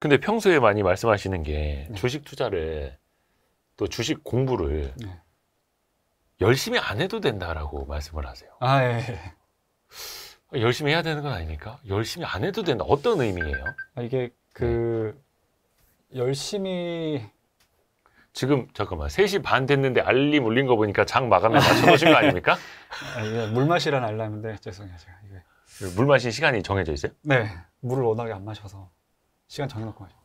근데 평소에 많이 말씀하시는 게 네. 주식 투자를 또 주식 공부를 네. 열심히 안 해도 된다라고 말씀을 하세요. 아, 예, 예. 열심히 해야 되는 건 아닙니까? 열심히 안 해도 된다. 어떤 의미예요? 아, 이게 열심히 지금 잠깐만 3시 반 됐는데 알림 울린 거 보니까 장 마감에 맞춰놓으신 거 아닙니까? 이게 물 마시라는 알람인데 죄송해요 제가 이게 물 마신 시간이 정해져 있어요? 네 물을 워낙에 안 마셔서 시간 정해놓고 마셔.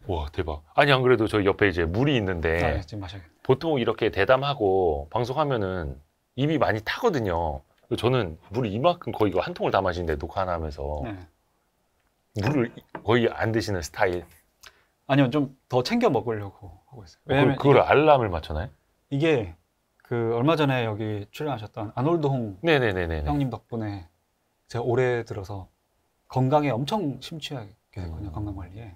와 대박. 아니 안 그래도 저희 옆에 이제 물이 있는데 네, 지금 마셔야겠네. 보통 이렇게 대담하고 방송하면은 입이 많이 타거든요. 저는 물을 이만큼 거의 한 통을 다 마시는데 녹화 하나 하면서 네. 물을 거의 안 드시는 스타일. 아니요 좀 더 챙겨 먹으려고 하고 있어요. 왜냐면 그걸 알람을 맞춰놔요? 이게 얼마 전에 여기 출연하셨던 아놀드 홍 네네네네. 형님 덕분에 제가 올해 들어서 건강에 엄청 심취하게 됐거든요. 건강 관리에.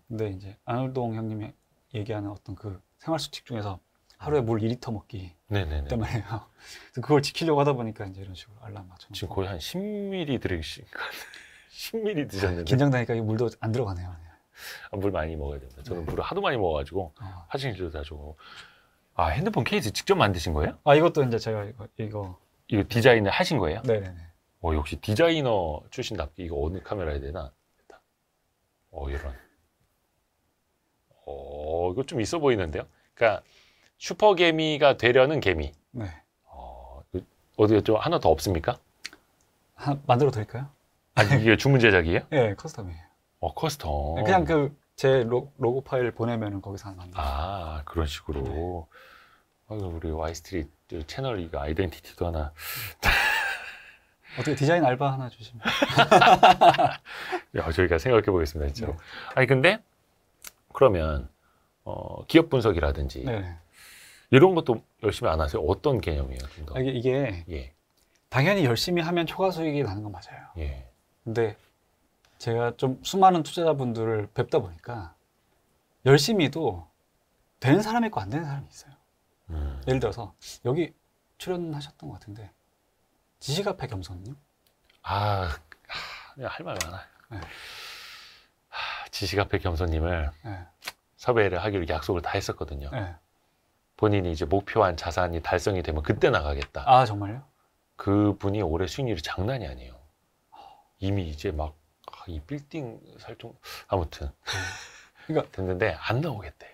근데 이제 아놀드 홍 형님이 얘기하는 어떤 그 생활 수칙 중에서 하루에 물 2리터 먹기 네네네. 때문에요. 그래서 그걸 지키려고 하다 보니까 이제 이런 식으로 알람 맞춰. 지금 거의 한 10ml 들으신 거 10ml 드셨는데. 긴장되니까 이 물도 안 들어가네요. 물 많이 먹어야 됩니다. 저는 네. 물을 하도 많이 먹어가지고 화장실도 다 주고. 아 핸드폰 케이스 직접 만드신 거예요? 아 이것도 이제 제가 이거 이거 디자인을 하신 거예요? 네네네. 역시 디자이너 출신답게 이거 어느 카메라에 되나? 이런. 이거 좀 있어 보이는데요? 그러니까 슈퍼개미가 되려는 개미. 네. 어디 좀 하나 더 없습니까? 만들어 드릴까요? 아니 이게 주문 제작이에요? 네, 커스텀이에요. 커스텀. 네, 그냥 제 로고 파일 보내면은 거기서 하나 만들어요. 아 그런 식으로. 네. 우리 와이스트리트 채널 이거 아이덴티티도 하나. 어떻게 디자인 알바 하나 주시면. 저희가 생각해 보겠습니다, 진짜로. 네. 아니 근데 그러면 기업 분석이라든지 네. 이런 것도 열심히 안 하세요? 어떤 개념이에요, 좀 더? 이게 예. 당연히 열심히 하면 초과 수익이 나는 건 맞아요. 예. 근데 제가 좀 수많은 투자자분들을 뵙다 보니까 열심히도 되는 사람이 있고 안 되는 사람이 있어요. 예를 들어서 여기 출연하셨던 것 같은데 지식 앞에 겸손님? 내가 할 말 많아. 네. 지식 앞에 겸손님을 네. 섭외를 하기로 약속을 다 했었거든요. 네. 본인이 이제 목표한 자산이 달성이 되면 그때 나가겠다. 아 정말요? 그분이 올해 수익률이 장난이 아니에요. 이미 이제 막 이 빌딩 살정 아무튼 그러니까 됐는데 안 나오겠대.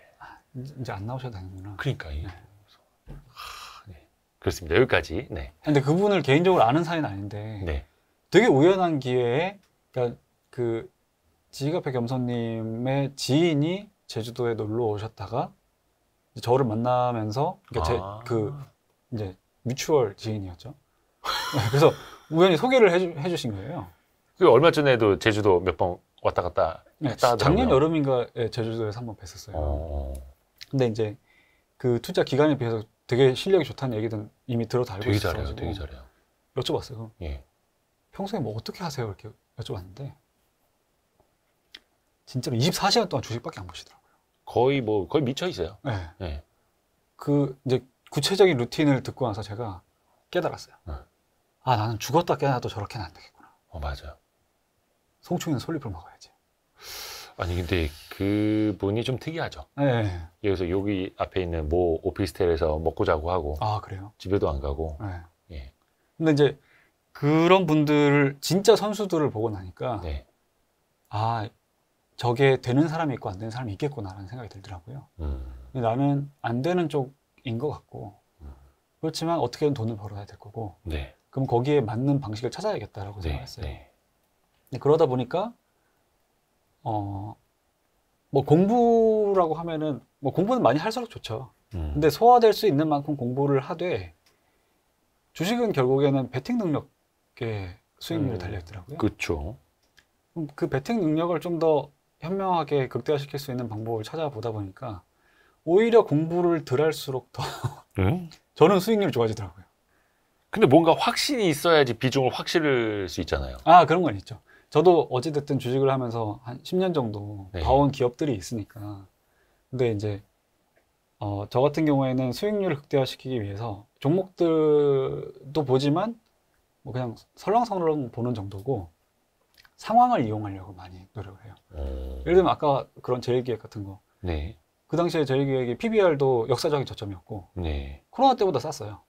이제 안 나오셔도 되는구나. 그러니까 네. 그렇습니다. 여기까지. 네. 근데 그분을 개인적으로 아는 사이는 아닌데 네. 되게 우연한 기회에 그러니까 지식 앞에 겸손님의 지인이 제주도에 놀러 오셨다가 저를 만나면서 그러니까 이제 뮤추얼 지인이었죠. 그래서 우연히 소개를 해주신 거예요. 그 얼마 전에도 제주도 몇 번 왔다 갔다 했다 하더라고요. 작년 여름인가에 제주도에서 한번 뵀었어요. 근데 이제 그 투자 기간에 비해서 되게 실력이 좋다는 얘기는 이미 들어서 알고 있어서 되게 잘해요. 여쭤봤어요. 예. 평소에 뭐 어떻게 하세요? 이렇게 여쭤봤는데 진짜로 24시간 동안 주식밖에 안 보시더라고요. 거의 미쳐 있어요. 네. 네. 이제 구체적인 루틴을 듣고 나서 제가 깨달았어요. 나는 죽었다 깨어나도 저렇게는 안 되겠구나. 맞아요. 송충이는 솔잎을 먹어야지. 아니 근데 그분이 좀 특이하죠. 네. 그래서 여기 앞에 있는 모 오피스텔에서 먹고 자고 하고. 그래요? 집에도 안 가고. 네. 예. 근데 이제 그런 분들을 진짜 선수들을 보고 나니까 네. 저게 되는 사람이 있고 안 되는 사람이 있겠구나라는 생각이 들더라고요. 근데 나는 안 되는 쪽인 것 같고 그렇지만 어떻게든 돈을 벌어야 될 거고 네. 그럼 거기에 맞는 방식을 찾아야겠다라고 생각했어요. 네. 근데 그러다 보니까 뭐 공부라고 하면은 뭐 공부는 많이 할수록 좋죠. 근데 소화될 수 있는 만큼 공부를 하되 주식은 결국에는 베팅 능력에 수익률이 달려있더라고요. 그렇죠. 그 베팅 능력을 좀 더 현명하게 극대화시킬 수 있는 방법을 찾아보다 보니까 오히려 공부를 덜 할수록 더 저는 수익률이 좋아지더라고요. 근데 뭔가 확신이 있어야지 비중을 확 실을 수 있잖아요. 그런 건 있죠. 저도 어찌됐든 주식을 하면서 한 10년 정도 봐온 기업들이 있으니까. 근데 이제 저 같은 경우에는 수익률을 극대화시키기 위해서 종목들도 보지만 뭐 그냥 설렁설렁 보는 정도고 상황을 이용하려고 많이 노력을 해요. 예를 들면 아까 그런 제일기획 같은 거. 네. 그 당시에 제일기획이 PBR도 역사적인 저점이었고 네. 코로나 때보다 쌌어요.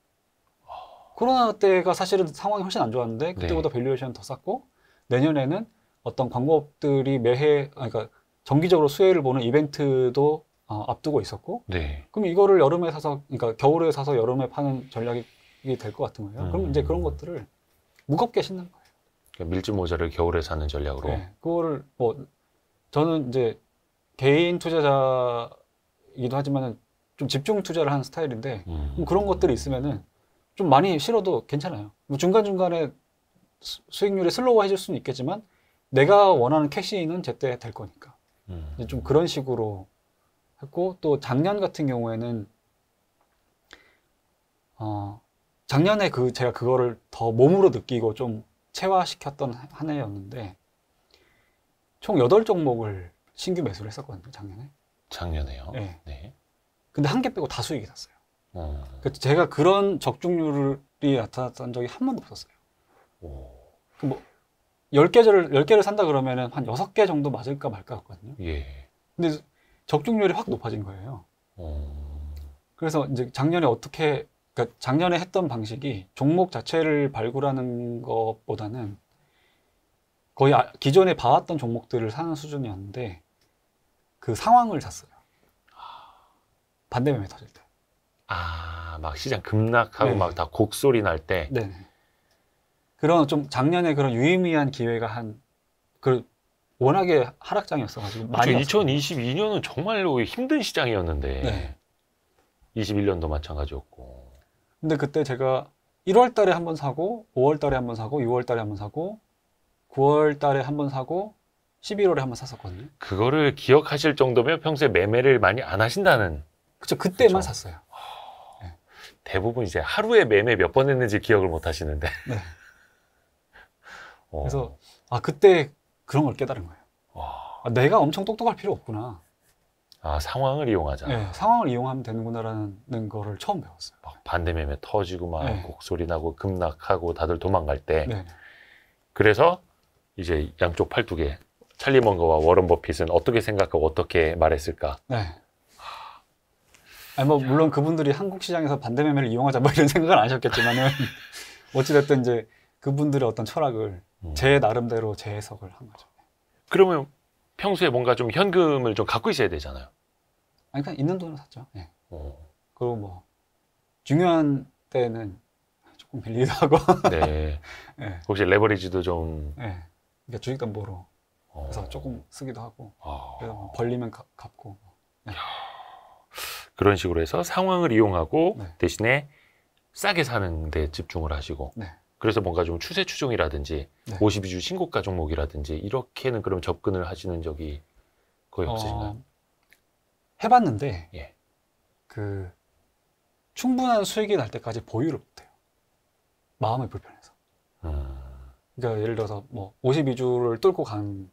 코로나 때가 사실은 상황이 훨씬 안 좋았는데 그때보다 밸류에이션은 더 쌌고 내년에는 어떤 광고업들이 매해 그러니까 정기적으로 수혜를 보는 이벤트도 앞두고 있었고 네. 그럼 이거를 여름에 사서 그러니까 겨울에 사서 여름에 파는 전략이 될 것 같은 거예요. 그럼 이제 그런 것들을 무겁게 신는 거예요. 그러니까 밀짚 모자를 겨울에 사는 전략으로. 네, 그거를 뭐 저는 이제 개인 투자자이기도 하지만은 좀 집중 투자를 하는 스타일인데 그런 것들이 있으면은 좀 많이 실어도 괜찮아요. 뭐 중간중간에 수익률이 슬로우해질 수는 있겠지만 내가 원하는 캐시인은 제때 될 거니까. 이제 좀 그런 식으로 했고 또 작년 같은 경우에는 작년에 제가 그거를 더 몸으로 느끼고 좀 체화시켰던 한 해였는데 총 8종목을 신규 매수를 했었거든요, 작년에. 작년에요? 네. 네. 근데 한 개 빼고 다 수익이 났어요. 그래서 제가 그런 적중률이 나타났던 적이 한 번도 없었어요. 뭐 10개를 산다 그러면은 한 6개 정도 맞을까 말까 했거든요. 예. 근데 적중률이 확 높아진 거예요. 그래서 이제 그러니까 작년에 했던 방식이 종목 자체를 발굴하는 것보다는 거의 기존에 봐왔던 종목들을 사는 수준이었는데 그 상황을 샀어요. 반대매매 터질 때. 막 시장 급락하고 네. 막 다 곡소리 날 때. 네. 그런 좀 작년에 그런 유의미한 기회가 워낙에 하락장이었어가지고 많이 2022년은 정말로 힘든 시장이었는데. 네. 21년도 마찬가지였고. 근데 그때 제가 1월 달에 한 번 사고 5월 달에 한 번 사고 6월 달에 한 번 사고 9월 달에 한 번 사고 11월에 한 번 샀었거든요. 그거를 기억하실 정도면 평소에 매매를 많이 안 하신다는. 그쵸, 그때만 그쵸. 샀어요. 대부분 이제 하루에 매매 몇 번 했는지 기억을 못 하시는데. 네. 그래서 그때 그런 걸 깨달은 거예요. 내가 엄청 똑똑할 필요 없구나. 상황을 이용하자. 네, 상황을 이용하면 되는구나라는 거를 처음 배웠어요. 막 반대 매매 터지고 막 네. 곡소리 나고 급락하고 다들 도망갈 때. 네. 그래서 이제 양쪽 팔뚝에 찰리 먼거와 워런 버핏은 어떻게 생각하고 어떻게 말했을까? 네. 뭐 물론 그분들이 한국 시장에서 반대 매매를 이용하자 뭐 이런 생각은 안 하셨겠지만은 어찌됐든 이제 그분들의 어떤 철학을 제 나름대로 재해석을 한 거죠. 그러면 평소에 뭔가 좀 현금을 좀 갖고 있어야 되잖아요. 그냥 있는 돈으로 샀죠. 네. 그리고 뭐 중요한 때는 조금 빌리기도 하고. 네. 네. 혹시 레버리지도 좀. 네. 그러니까 주식담보로 그래서 조금 쓰기도 하고. 그래서 뭐 벌리면 갚고. 네. 그런 식으로 해서 상황을 이용하고 네. 대신에 싸게 사는 데 집중을 하시고. 네. 그래서 뭔가 좀 추세 추종이라든지 네. 52주 신고가 종목이라든지 이렇게는 그럼 접근을 하시는 적이 거의 없으신가요? 해봤는데 예. 충분한 수익이 날 때까지 보유를 못해요. 마음이 불편해서. 그러니까 예를 들어서 뭐 52주를 뚫고 간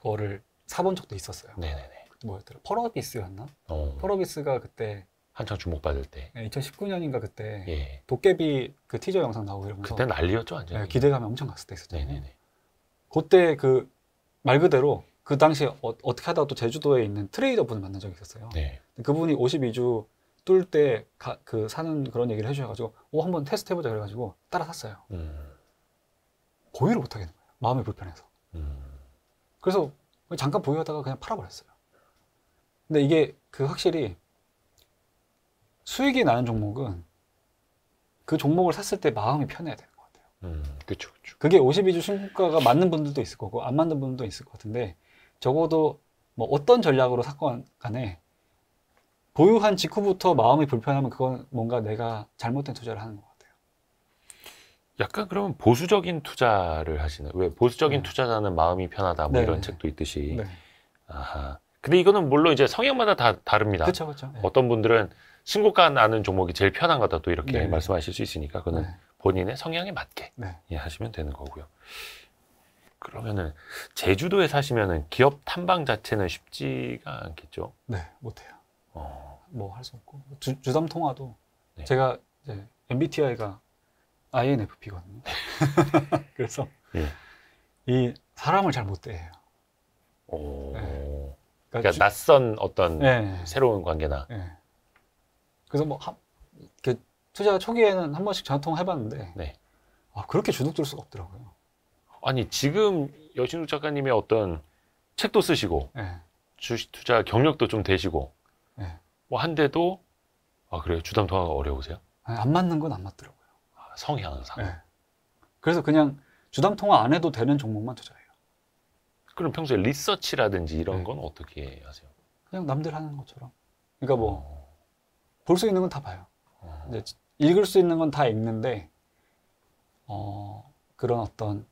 거를 사본 적도 있었어요. 네네네. 뭐였더라? 펄어비스였나? 어, 펄어비스가 그때 한창 주목받을 때. 2019년인가 그때 예. 도깨비 그 티저 영상 나오고 이러면서 그때 난리였죠, 완전. 네, 기대감이 엄청 갔을 때 있었잖아요. 네네네. 그때 말 그대로 그 당시에 어떻게 하다가 또 제주도에 있는 트레이더 분을 만난 적이 있었어요. 네. 그분이 52주 뚫을 때 사는 그런 얘기를 해주셔가지고 한번 테스트 해보자 그래가지고 따라 샀어요. 보유를 못 하겠는 거예요. 마음이 불편해서. 그래서 잠깐 보유하다가 그냥 팔아버렸어요. 근데 이게 확실히 수익이 나는 종목은 그 종목을 샀을 때 마음이 편해야 되는 것 같아요. 그쵸, 그쵸. 그게 52주 신고가가 맞는 분들도 있을 거고 안 맞는 분들도 있을 것 같은데 적어도 뭐 어떤 전략으로 샀건 간에 보유한 직후부터 마음이 불편하면 그건 뭔가 내가 잘못된 투자를 하는 것 같아요. 약간 그러면 보수적인 투자를 하시는, 왜 보수적인 네. 투자자는 마음이 편하다, 뭐 네, 이런 네. 책도 있듯이. 네. 아하. 근데 이거는 물론 이제 성향마다 다 다릅니다. 그렇죠, 그렇죠. 네. 어떤 분들은 신고가 나는 종목이 제일 편한 거다 또 이렇게 네. 말씀하실 수 있으니까 그거는 네. 본인의 성향에 맞게 네. 하시면 되는 거고요. 그러면은 제주도에 사시면은 기업 탐방 자체는 쉽지가 않겠죠? 네, 못해요. 어, 뭐 할 수 없고 주담 통화도 네. 제가 이제 MBTI가 INFP거든요. 그래서 예. 이 사람을 잘 못 대해요. 오. 네. 그러니까 낯선 어떤 네. 새로운 관계나. 네. 그래서 뭐 그 투자 초기에는 한 번씩 전화통화 해봤는데 네. 그렇게 주눅들 수가 없더라고요. 아니 지금 여신욱 작가님의 어떤 책도 쓰시고 네. 주식 투자 경력도 좀 되시고 네. 뭐 한데도 그래요? 주담 통화가 어려우세요? 아니, 안 맞는 건 안 맞더라고요. 성향상. 네. 그래서 그냥 주담 통화 안 해도 되는 종목만 투자해요. 그럼 평소에 리서치라든지 이런 네. 건 어떻게 하세요? 그냥 남들 하는 것처럼. 그러니까 뭐 볼 수 있는 건 다 봐요. 이제 읽을 수 있는 건 다 읽는데 그런 어떤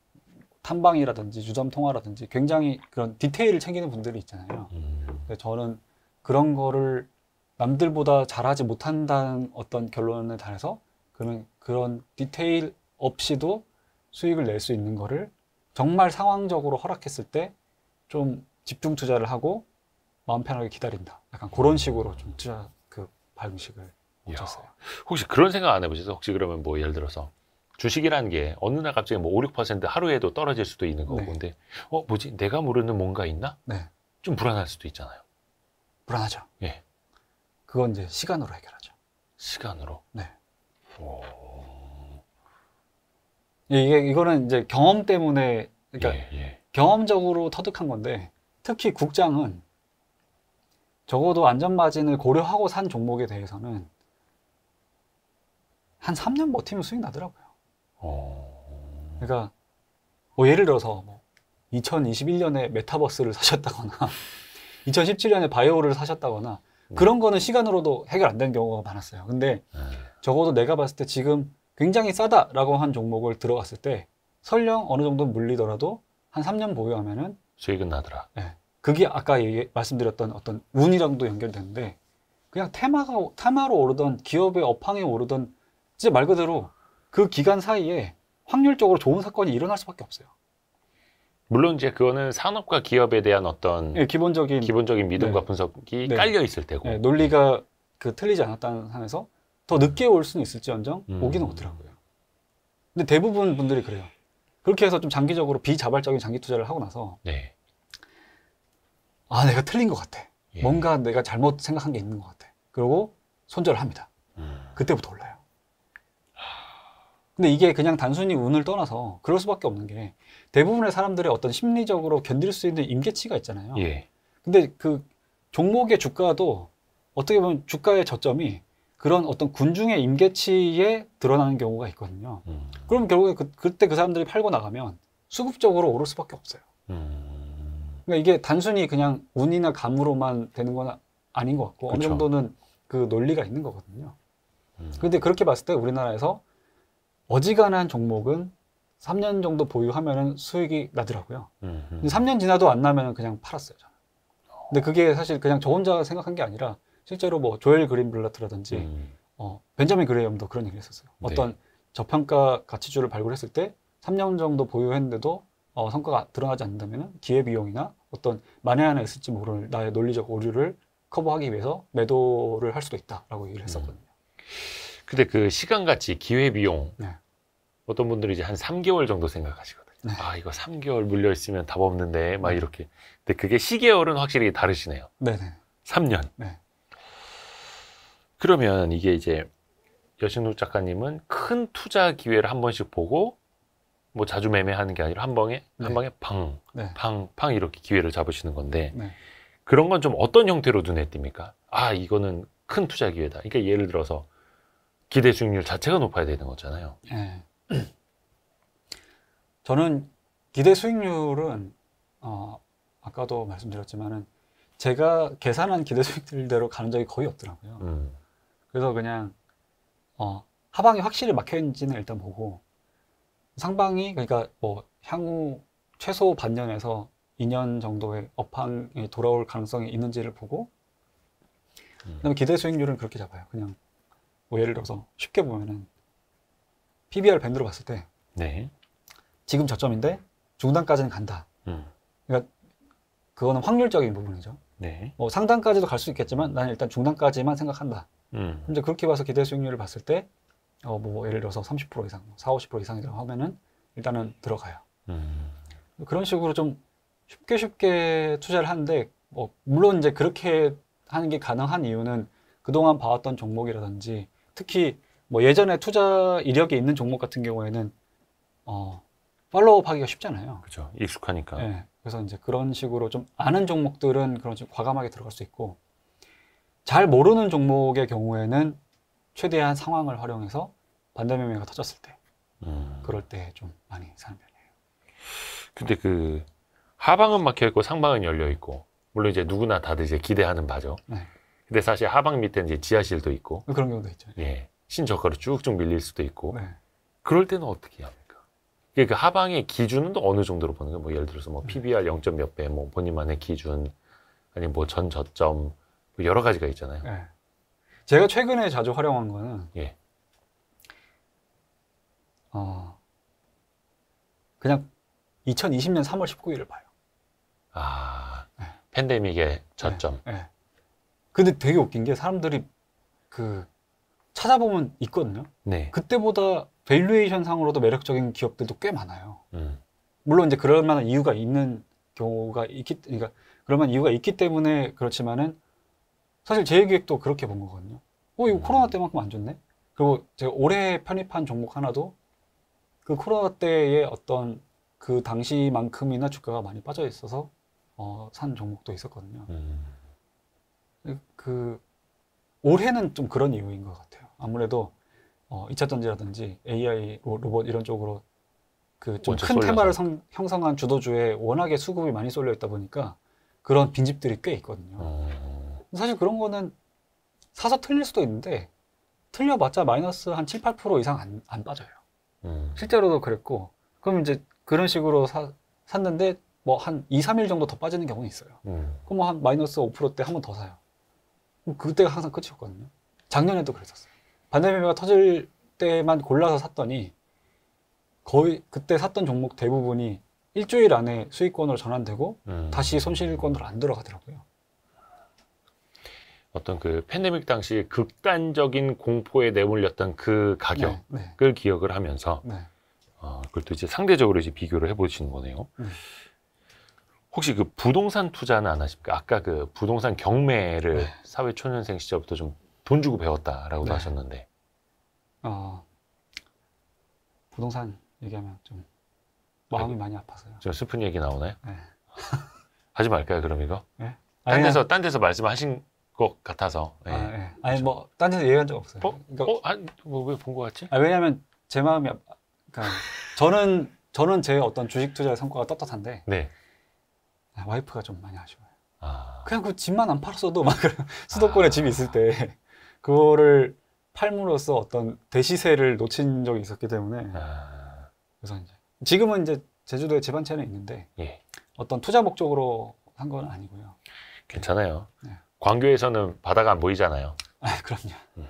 탐방이라든지 주담 통화라든지 굉장히 그런 디테일을 챙기는 분들이 있잖아요. 근데 저는 그런 거를 남들보다 잘하지 못한다는 어떤 결론에 달해서 그러면 그런 디테일 없이도 수익을 낼 수 있는 거를 정말 상황적으로 허락했을 때 좀 집중 투자를 하고 마음 편하게 기다린다. 약간 그런 식으로 좀 투자 그 방식을 줬어요. 혹시 그런 생각 안 해보셨어요? 혹시 그러면 뭐 예를 들어서 주식이라는 게 어느 날 갑자기 뭐 5, 6% 하루에도 떨어질 수도 있는 거고 네. 근데 뭐지? 내가 모르는 뭔가 있나? 네. 좀 불안할 수도 있잖아요. 불안하죠. 예. 그건 이제 시간으로 해결하죠. 시간으로. 네. 오. 이거는 이제 경험 때문에 그러니까 예. 경험적으로 터득한 건데 특히 국장은 적어도 안전마진을 고려하고 산 종목에 대해서는 한 3년 버티면 수익 나더라고요. 그러니까 뭐 예를 들어서 2021년에 메타버스를 사셨다거나 2017년에 바이오를 사셨다거나 그런 거는 시간으로도 해결 안 되는 경우가 많았어요. 근데 적어도 내가 봤을 때 지금 굉장히 싸다라고 한 종목을 들어갔을 때 설령 어느 정도 물리더라도 한 3년 보유하면은 수익은 나더라. 네, 그게 아까 말씀드렸던 어떤 운이랑도 연결되는데 그냥 테마로 오르던 기업의 업황에 오르던 진짜 말 그대로 그 기간 사이에 확률적으로 좋은 사건이 일어날 수밖에 없어요. 물론 이제 그거는 산업과 기업에 대한 어떤 네, 기본적인 믿음과 네. 분석이 네. 깔려 있을 테고 네, 논리가 틀리지 않았다는 한에서 더 늦게 올 수는 있을지언정 오기는 오더라고요. 근데 대부분 분들이 그래요. 그렇게 해서 좀 장기적으로 비자발적인 장기 투자를 하고 나서 네. 내가 틀린 것 같아. 예. 뭔가 내가 잘못 생각한 게 있는 것 같아. 그리고 손절을 합니다. 그때부터 올라요. 근데 이게 그냥 단순히 운을 떠나서 그럴 수밖에 없는 게 대부분의 사람들의 어떤 심리적으로 견딜 수 있는 임계치가 있잖아요. 예. 근데 그 종목의 주가도 어떻게 보면 주가의 저점이 그런 어떤 군중의 임계치에 드러나는 경우가 있거든요. 그럼 결국에 그때 그 사람들이 팔고 나가면 수급적으로 오를 수밖에 없어요. 그러니까 이게 단순히 그냥 운이나 감으로만 되는 건 아닌 것 같고 그쵸. 어느 정도는 그 논리가 있는 거거든요. 근데 그렇게 봤을 때 우리나라에서 어지간한 종목은 3년 정도 보유하면은 수익이 나더라고요. 근데 3년 지나도 안 나면 그냥 팔았어요, 저는. 근데 그게 사실 그냥 저 혼자 생각한 게 아니라 실제로 뭐 조엘 그린블라트라든지 벤자민 그레이엄도 그런 얘기를 했었어요. 네. 어떤 저평가 가치주를 발굴했을 때 3년 정도 보유했는데도 성과가 드러나지 않는다면 기회비용이나 어떤 만에 하나 있을지 모를 나의 논리적 오류를 커버하기 위해서 매도를 할 수도 있다라고 얘기를 했었거든요. 근데 그 시간가치, 기회비용 네. 어떤 분들이 이제 한 3개월 정도 생각하시거든요. 네. 이거 3개월 물려있으면 답 없는데 막 이렇게. 근데 그게 시계열은 확실히 다르시네요. 네네. 3년. 네. 그러면 이게 이제 여신욱 작가님은 큰 투자 기회를 한 번씩 보고 뭐 자주 매매하는 게 아니라 한 방에 팡, 네. 팡 이렇게 기회를 잡으시는 건데 네. 그런 건 좀 어떤 형태로 눈에 띕니까? 이거는 큰 투자 기회다. 그러니까 예를 들어서 기대 수익률 자체가 높아야 되는 거잖아요. 네. 저는 기대 수익률은 아까도 말씀드렸지만은 제가 계산한 기대 수익률대로 가는 적이 거의 없더라고요. 그래서 그냥 하방이 확실히 막혀있는지는 일단 보고 상방이 그러니까 뭐 향후 최소 반년에서 2년 정도의 업황이 돌아올 가능성이 있는지를 보고 그다음에 기대 수익률은 그렇게 잡아요. 그냥 뭐 예를 들어서 쉽게 보면은 PBR 밴드로 봤을 때 네. 지금 저점인데 중단까지는 간다. 그러니까 그거는 확률적인 부분이죠. 네. 뭐 상단까지도 갈 수 있겠지만 나는 일단 중단까지만 생각한다. 이제 그렇게 봐서 기대 수익률을 봤을 때 뭐 예를 들어서 30% 이상, 40, 50% 이상이라고 하면은 일단은 들어가요. 그런 식으로 좀 쉽게 투자를 하는데, 뭐 물론 이제 그렇게 하는 게 가능한 이유는 그동안 봐왔던 종목이라든지, 특히 뭐 예전에 투자 이력이 있는 종목 같은 경우에는 팔로우 하기가 쉽잖아요. 그렇죠. 익숙하니까. 네, 그래서 이제 그런 식으로 좀 아는 종목들은 그런 좀 과감하게 들어갈 수 있고, 잘 모르는 종목의 경우에는 최대한 상황을 활용해서 반대 매매가 터졌을 때, 그럴 때 좀 많이 사는 편이에요. 근데 그 하방은 막혀 있고 상방은 열려 있고, 물론 이제 누구나 다들 이제 기대하는 바죠. 네. 근데 사실 하방 밑에 이제 지하실도 있고, 그런 경우도 있죠. 예, 신저가로 쭉쭉 밀릴 수도 있고, 네. 그럴 때는 어떻게 합니까? 그 하방의 기준은 또 어느 정도로 보는 거예요? 뭐 예를 들어서 뭐 PBR 0. 몇 배, 뭐 본인만의 기준, 아니면 뭐 전 저점, 뭐 여러 가지가 있잖아요. 네. 제가 최근에 자주 활용한 거는 예. 그냥 2020년 3월 19일을 봐요. 네. 팬데믹의 저점. 네. 근데 되게 웃긴 게 사람들이 그 찾아보면 있거든요. 네. 그때보다 밸류에이션 상으로도 매력적인 기업들도 꽤 많아요. 음. 물론 이제 그럴 만한 이유가 있는 경우가 그러니까 그럴 만한 이유가 있기 때문에 그렇지만은 사실 제 계획도 그렇게 본 거거든요. 이거 코로나 때만큼 안 좋네? 그리고 제가 올해 편입한 종목 하나도 그 코로나 때의 어떤 그 당시만큼이나 주가가 많이 빠져 있어서 산 종목도 있었거든요. 그 올해는 좀 그런 이유인 것 같아요. 아무래도 2차 전지라든지 AI 로봇 이런 쪽으로 그 좀 큰 테마를 형성한 주도주에 워낙에 수급이 많이 쏠려 있다 보니까 그런 빈집들이 꽤 있거든요. 사실 그런 거는 사서 틀릴 수도 있는데 틀려봤자 마이너스 한 7, 8% 이상 안 빠져요. 실제로도 그랬고, 그럼 이제 그런 식으로 샀는데 뭐 한 2, 3일 정도 더 빠지는 경우는 있어요. 그럼 뭐 한 마이너스 5%대 한 번 더 사요. 그때가 항상 끝이었거든요. 작년에도 그랬었어요. 반대 매매가 터질 때만 골라서 샀더니 거의 그때 샀던 종목 대부분이 일주일 안에 수익권으로 전환되고 다시 손실권으로 안 들어가더라고요. 어떤 그 팬데믹 당시 극단적인 공포에 내몰렸던 그 가격을 기억을 하면서 그걸 또 이제 상대적으로 이제 비교를 해보시는 거네요. 혹시 그 부동산 투자는 안 하십니까? 아까 그 부동산 경매를 사회 초년생 시절부터 좀 돈 주고 배웠다라고도 하셨는데. 부동산 얘기하면 좀 마음이 많이 아파서요. 좀 슬픈 얘기 나오나요? 네. 하지 말까요, 그럼 이거? 네? 딴 데서 말씀하신 것 같아서. 네. 아니 뭐 딴 데서 얘기한 적 없어요. 그러니까, 뭐 왜 본 것 같지? 왜냐하면 제 마음이 그러니까 저는 제 어떤 주식 투자의 성과가 떳떳한데 네. 와이프가 좀 많이 아쉬워요. 그냥 그 집만 안 팔았어도 막 수도권에 집이 있을 때 그거를 팔므로써 어떤 대시세를 놓친 적이 있었기 때문에 그래서 이제 지금은 이제 제주도에 집 한 채는 있는데 어떤 투자 목적으로 한 건 아니고요. 괜찮아요. 광교에서는 바다가 안 보이잖아요. 그럼요.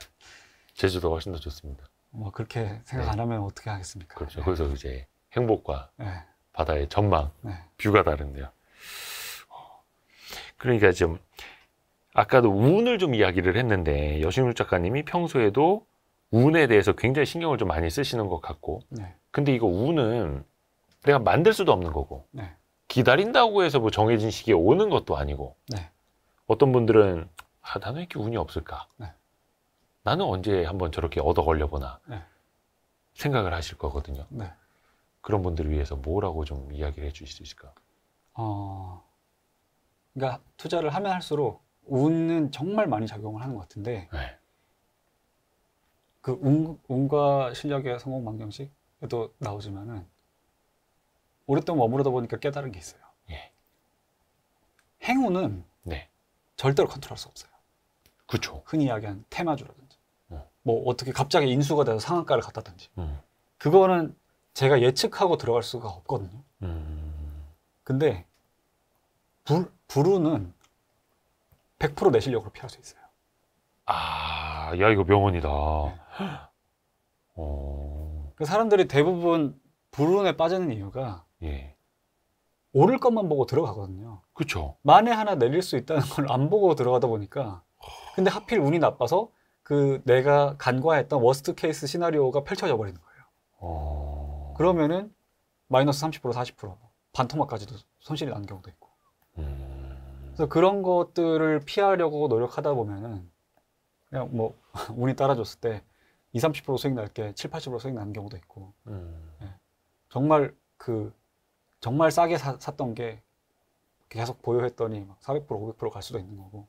제주도가 훨씬 더 좋습니다. 뭐 그렇게 생각 안 하면 어떻게 하겠습니까? 그렇죠. 거기서 이제 행복과 바다의 전망, 뷰가 다른데요. 그러니까 좀 아까도 운을 좀 이야기를 했는데 여신울 작가님이 평소에도 운에 대해서 굉장히 신경을 좀 많이 쓰시는 것 같고, 근데 이거 운은 내가 만들 수도 없는 거고, 기다린다고 해서 뭐 정해진 시기에 오는 것도 아니고, 어떤 분들은 나는 왜 이렇게 운이 없을까? 나는 언제 한번 저렇게 얻어 걸려보나 생각을 하실 거거든요. 그런 분들을 위해서 뭐라고 좀 이야기를 해주실 수 있을까? 그러니까 투자를 하면 할수록 운은 정말 많이 작용을 하는 것 같은데 그 운과 실력의 성공 방정식에도 나오지만은 오랫동안 머무르다 보니까 깨달은 게 있어요. 행운은 절대로 컨트롤할 수 없어요. 그렇죠. 흔히 이야기하는 테마주라든지 뭐 어떻게 갑자기 인수가 돼서 상한가를 갔다든지 그거는 제가 예측하고 들어갈 수가 없거든요. 근데 불운은 100% 내 실력으로 피할 수 있어요. 야 이거 명언이다. 그 사람들이 대부분 불운에 빠지는 이유가 오를 것만 보고 들어가거든요. 그렇죠. 만에 하나 내릴 수 있다는 걸 안 보고 들어가다 보니까 근데 하필 운이 나빠서 그 내가 간과했던 워스트 케이스 시나리오가 펼쳐져 버리는 거예요. 그러면은 마이너스 30% 40% 반토막까지도 손실이 나는 경우도 있고. 그래서 그런 것들을 피하려고 노력하다 보면은 그냥 뭐 운이 따라줬을 때 20, 30% 수익 날 게 7, 80% 수익 나는 경우도 있고. 예. 정말 정말 싸게 샀던 게 계속 보유했더니 막 400%, 500% 갈 수도 있는 거고.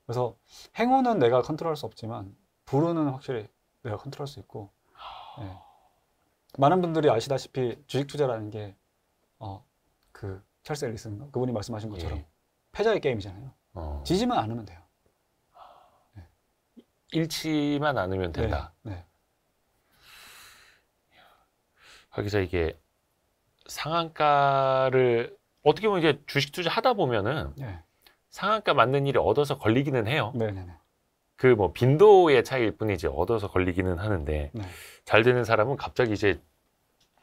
그래서 행운은 내가 컨트롤할 수 없지만 불운은 확실히 내가 컨트롤할 수 있고. 예. 많은 분들이 아시다시피 주식 투자라는 게 그 찰스 앨리슨 그분이 말씀하신 것처럼 예. 패자의 게임이잖아요. 지지만 않으면 돼요. 잃지만 않으면 된다. 네. 거기서 이게 상한가를 어떻게 보면 이제 주식 투자 하다 보면은 네. 상한가 맞는 일이 얻어서 걸리기는 해요. 네네네. 그 뭐 빈도의 차이일 뿐이지 얻어서 걸리기는 하는데 네. 잘 되는 사람은 갑자기 이제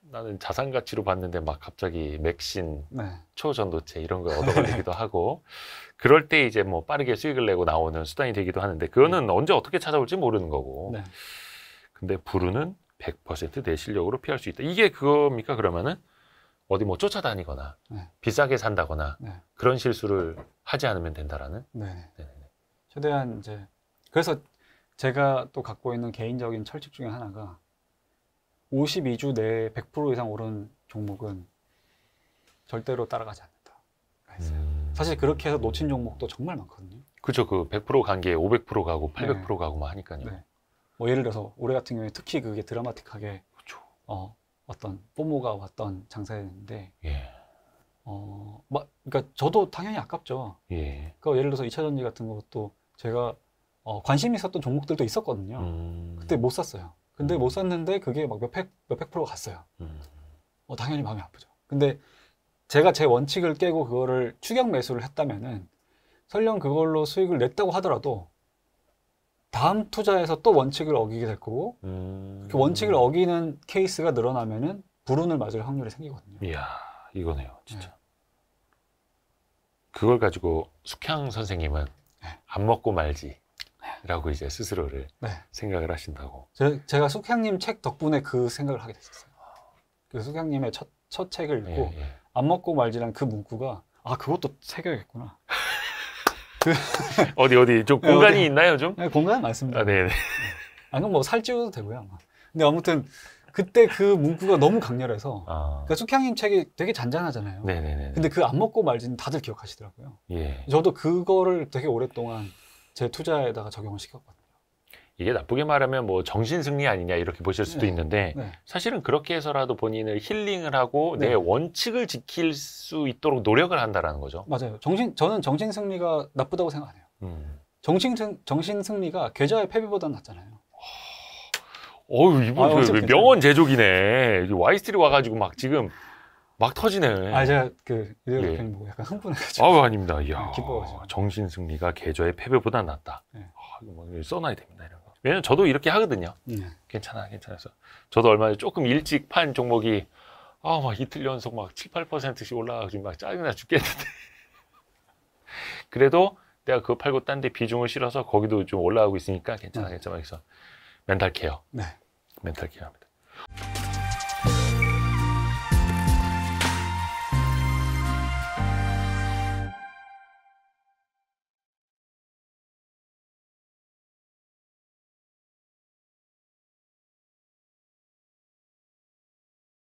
나는 자산 가치로 봤는데 막 갑자기 맥신, 네. 초전도체 이런 걸 얻어 걸리기도 하고 그럴 때 이제 뭐 빠르게 수익을 내고 나오는 수단이 되기도 하는데 그거는 언제 어떻게 찾아올지 모르는 거고. 네. 근데 불운은 100% 내 실력으로 피할 수 있다. 이게 그겁니까? 그러면은 어디 뭐 쫓아다니거나 네. 비싸게 산다거나 네. 그런 실수를 하지 않으면 된다라는. 네. 네네네. 최대한 이제 그래서 제가 또 갖고 있는 개인적인 철칙 중에 하나가 52주 내에 100% 이상 오른 종목은 절대로 따라가지 않는다. 사실 그렇게 해서 놓친 종목도 정말 많거든요. 그렇죠. 그 100% 간 게 500% 가고 800% 네. 가고 뭐 하니까요. 네. 뭐 예를 들어서 올해 같은 경우에 특히 그게 드라마틱하게 그렇죠. 어떤 포모가 왔던 장사였는데 예. 그러니까 저도 당연히 아깝죠. 예. 그러니까 예를 들어서 2차 전지 같은 것도 제가 관심 있었던 종목들도 있었거든요. 그때 못 샀어요. 근데 못 샀는데 그게 막 몇백 프로 갔어요. 당연히 마음이 아프죠. 근데 제가 제 원칙을 깨고 그거를 추격 매수를 했다면은 설령 그걸로 수익을 냈다고 하더라도 다음 투자에서 또 원칙을 어기게 될 거고 그 원칙을 어기는 케이스가 늘어나면은 불운을 맞을 확률이 생기거든요. 이야, 이거네요, 진짜. 네. 그걸 가지고 숙향 선생님은 네. 안 먹고 말지라고 이제 스스로를 네. 생각을 하신다고. 제가 숙향님 책 덕분에 그 생각을 하게 됐었어요. 그 숙향님의 첫 책을 읽고 예, 예. 안 먹고 말지란 그 문구가 그것도 새겨야겠구나. 어디 좀 공간이 어디? 있나요, 좀? 네, 공간은 많습니다. 아, 네. 그럼 뭐 살찌워도 되고요. 아마. 근데 아무튼 그때 그 문구가 너무 강렬해서 그러니까 숙향님 책이 되게 잔잔하잖아요. 네네네. 근데 그 안 먹고 말지는 다들 기억하시더라고요. 예. 저도 그거를 되게 오랫동안 제 투자에다가 적용을 시켰거든요. 이게 나쁘게 말하면 뭐 정신승리 아니냐 이렇게 보실 수도 네. 있는데 네. 사실은 그렇게 해서라도 본인을 힐링을 하고 네. 내 원칙을 지킬 수 있도록 노력을 한다라는 거죠. 맞아요. 저는 정신 승리가 나쁘다고 생각 안 해요. 정신 승리가 계좌의 패배보다는 낫잖아요. 어유 이분 엄청 명언 제조기네. Y3 와가지고 막 지금 막 터지네. 제가 그 이대호 예. 대표님 보고 약간 흥분해가지고. 아닙니다. 이야, 기뻐가지고. 정신승리가 계좌의 패배보다 낫다. 네. 이거 뭐 써놔야 됩니다. 이런 거. 왜냐면 저도 이렇게 하거든요. 네. 괜찮아서. 저도 얼마 전에 조금 일찍 판 종목이 막 이틀 연속 막 7, 8%씩 올라가지고 막 짜증나 죽겠는데. 그래도 내가 그거 팔고 딴 데 비중을 실어서 거기도 좀 올라가고 있으니까 괜찮아. 그래서 멘탈 케어. 네. 멘탈 케어 합니다.